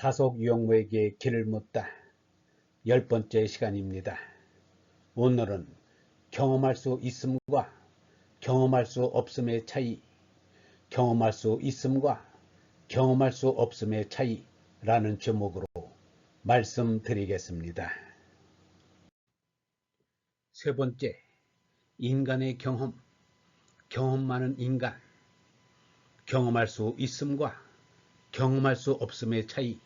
다속 유형무에게 길을 묻다. 10번째 시간입니다. 오늘은 경험할 수 있음과 경험할 수 없음의 차이, 경험할 수 있음과 경험할 수 없음의 차이라는 제목으로 말씀드리겠습니다. 세 번째, 인간의 경험, 경험 많은 인간, 경험할 수 있음과 경험할 수 없음의 차이.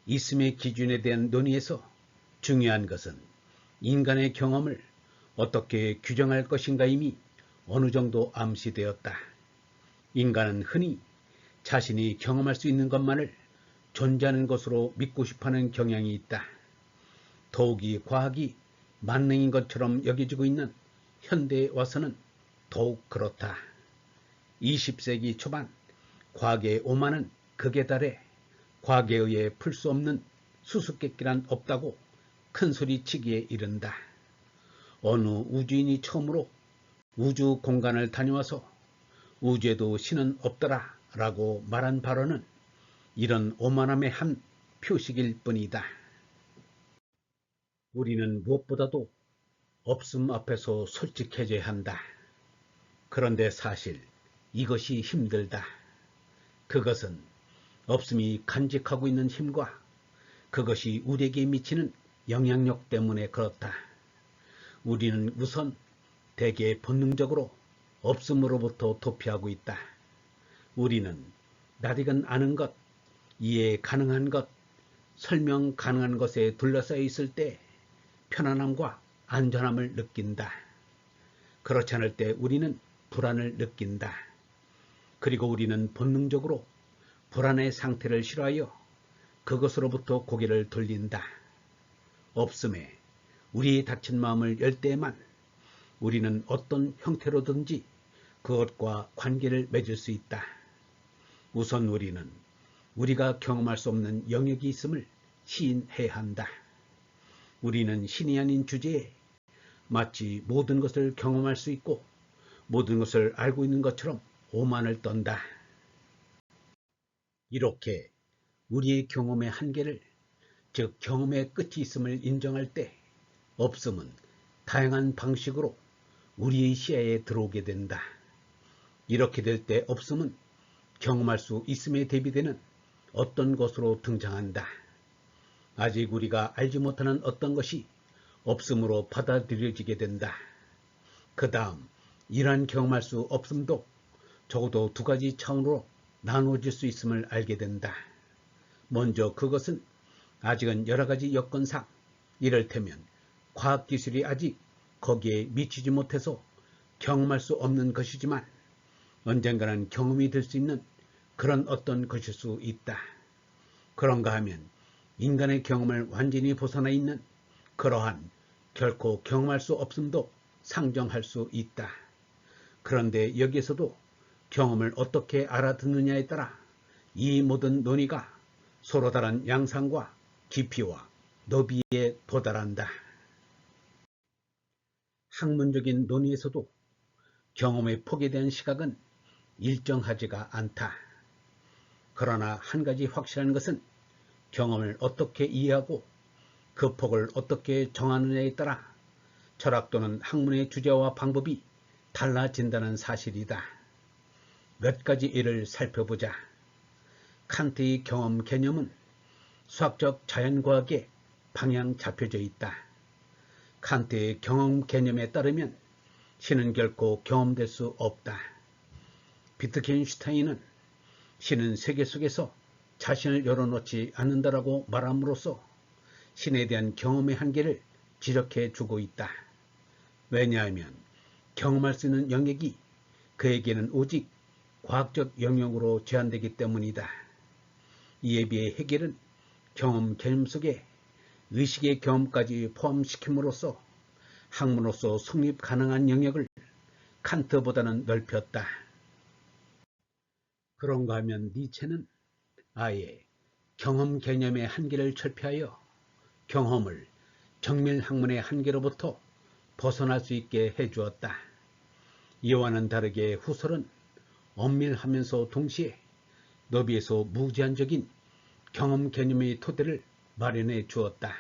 있음의 기준에 대한 논의에서 중요한 것은 인간의 경험을 어떻게 규정할 것인가임이 어느 정도 암시되었다. 인간은 흔히 자신이 경험할 수 있는 것만을 존재하는 것으로 믿고 싶어하는 경향이 있다. 더욱이 과학이 만능인 것처럼 여겨지고 있는 현대에 와서는 더욱 그렇다. 20세기 초반 과학의 오만은 극에 달해 과학에 의해 풀 수 없는 수수께끼란 없다고 큰소리치기에 이른다. 어느 우주인이 처음으로 우주 공간을 다녀와서 우주에도 신은 없더라 라고 말한 발언은 이런 오만함의 한 표식일 뿐이다. 우리는 무엇보다도 없음 앞에서 솔직해져야 한다. 그런데 사실 이것이 힘들다. 그것은 없음이 간직하고 있는 힘과 그것이 우리에게 미치는 영향력 때문에 그렇다. 우리는 우선 대개 본능적으로 없음으로부터 도피하고 있다. 우리는 낯익은 아는 것, 이해 가능한 것, 설명 가능한 것에 둘러싸여 있을 때 편안함과 안전함을 느낀다. 그렇지 않을 때 우리는 불안을 느낀다. 그리고 우리는 본능적으로 불안의 상태를 싫어하여 그것으로부터 고개를 돌린다. 없음에 우리의 닫힌 마음을 열 때에만 우리는 어떤 형태로든지 그것과 관계를 맺을 수 있다. 우선 우리는 우리가 경험할 수 없는 영역이 있음을 시인해야 한다. 우리는 신이 아닌 주제에 마치 모든 것을 경험할 수 있고 모든 것을 알고 있는 것처럼 오만을 떤다. 이렇게 우리의 경험의 한계를, 즉 경험의 끝이 있음을 인정할 때 없음은 다양한 방식으로 우리의 시야에 들어오게 된다. 이렇게 될 때 없음은 경험할 수 있음에 대비되는 어떤 것으로 등장한다. 아직 우리가 알지 못하는 어떤 것이 없음으로 받아들여지게 된다. 그 다음 이러한 경험할 수 없음도 적어도 두 가지 차원으로 나누어질 수 있음을 알게 된다. 먼저 그것은 아직은 여러 가지 여건상, 이를테면 과학기술이 아직 거기에 미치지 못해서 경험할 수 없는 것이지만 언젠가는 경험이 될 수 있는 그런 어떤 것일 수 있다. 그런가 하면 인간의 경험을 완전히 벗어나 있는 그러한 결코 경험할 수 없음도 상정할 수 있다. 그런데 여기에서도 경험을 어떻게 알아듣느냐에 따라 이 모든 논의가 서로 다른 양상과 깊이와 너비에 도달한다. 학문적인 논의에서도 경험의 폭에 대한 시각은 일정하지가 않다. 그러나 한 가지 확실한 것은 경험을 어떻게 이해하고 그 폭을 어떻게 정하느냐에 따라 철학 또는 학문의 주제와 방법이 달라진다는 사실이다. 몇 가지 예를 살펴보자. 칸트의 경험 개념은 수학적 자연과학에 방향 잡혀져 있다. 칸트의 경험 개념에 따르면 신은 결코 경험될 수 없다. 비트겐슈타인은 신은 세계 속에서 자신을 열어놓지 않는다라고 말함으로써 신에 대한 경험의 한계를 지적해 주고 있다. 왜냐하면 경험할 수 있는 영역이 그에게는 오직 과학적 영역으로 제한되기 때문이다. 이에 비해 헤겔은 경험 개념 속에 의식의 경험까지 포함시킴으로써 학문으로서 성립 가능한 영역을 칸트보다는 넓혔다. 그런가 하면 니체는 아예 경험 개념의 한계를 철폐하여 경험을 정밀학문의 한계로부터 벗어날 수 있게 해주었다. 이와는 다르게 후설은 엄밀하면서 동시에 너비에서 무제한적인 경험 개념의 토대를 마련해 주었다.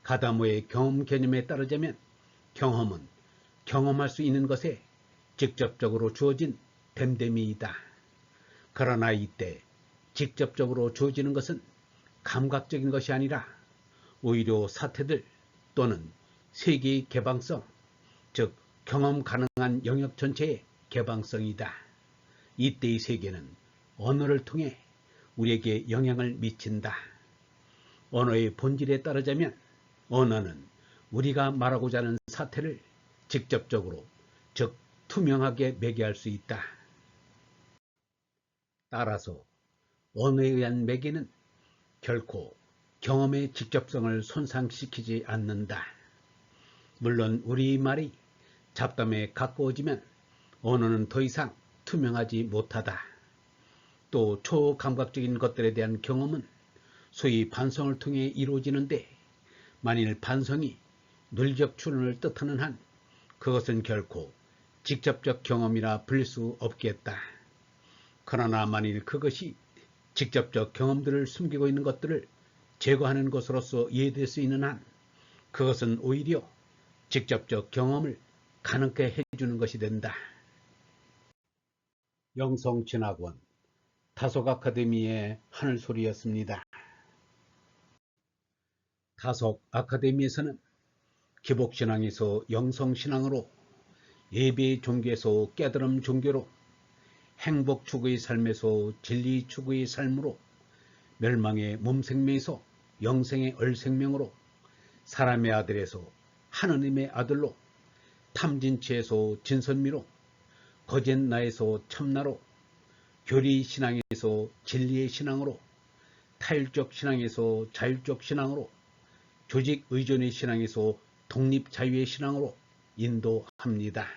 가다모의 경험 개념에 따르자면 경험은 경험할 수 있는 것에 직접적으로 주어진 됨됨이이다. 그러나 이때 직접적으로 주어지는 것은 감각적인 것이 아니라 오히려 사태들 또는 세계의 개방성, 즉 경험 가능한 영역 전체의 개방성이다. 이때의 세계는 언어를 통해 우리에게 영향을 미친다. 언어의 본질에 따르자면 언어는 우리가 말하고자 하는 사태를 직접적으로, 즉 투명하게 매개할 수 있다. 따라서 언어에 의한 매개는 결코 경험의 직접성을 손상시키지 않는다. 물론 우리 말이 잡담에 가까워지면 언어는 더 이상 투명하지 못하다. 또 초감각적인 것들에 대한 경험은 소위 반성을 통해 이루어지는데 만일 반성이 논리적 추론을 뜻하는 한 그것은 결코 직접적 경험이라 불릴 수 없겠다. 그러나 만일 그것이 직접적 경험들을 숨기고 있는 것들을 제거하는 것으로서 이해될 수 있는 한 그것은 오히려 직접적 경험을 가능케 해주는 것이 된다. 영성진학원 다속 아카데미의 하늘소리였습니다. 다속 아카데미에서는 기복신앙에서 영성신앙으로, 예배 종교에서 깨달음 종교로, 행복 추구의 삶에서 진리 추구의 삶으로, 멸망의 몸생명에서 영생의 얼생명으로, 사람의 아들에서 하느님의 아들로, 탐진치에서 진선미로, 거짓나에서 참나로, 교리신앙에서 진리의 신앙으로, 타율적 신앙에서 자율적 신앙으로, 조직 의존의 신앙에서 독립 자유의 신앙으로 인도합니다.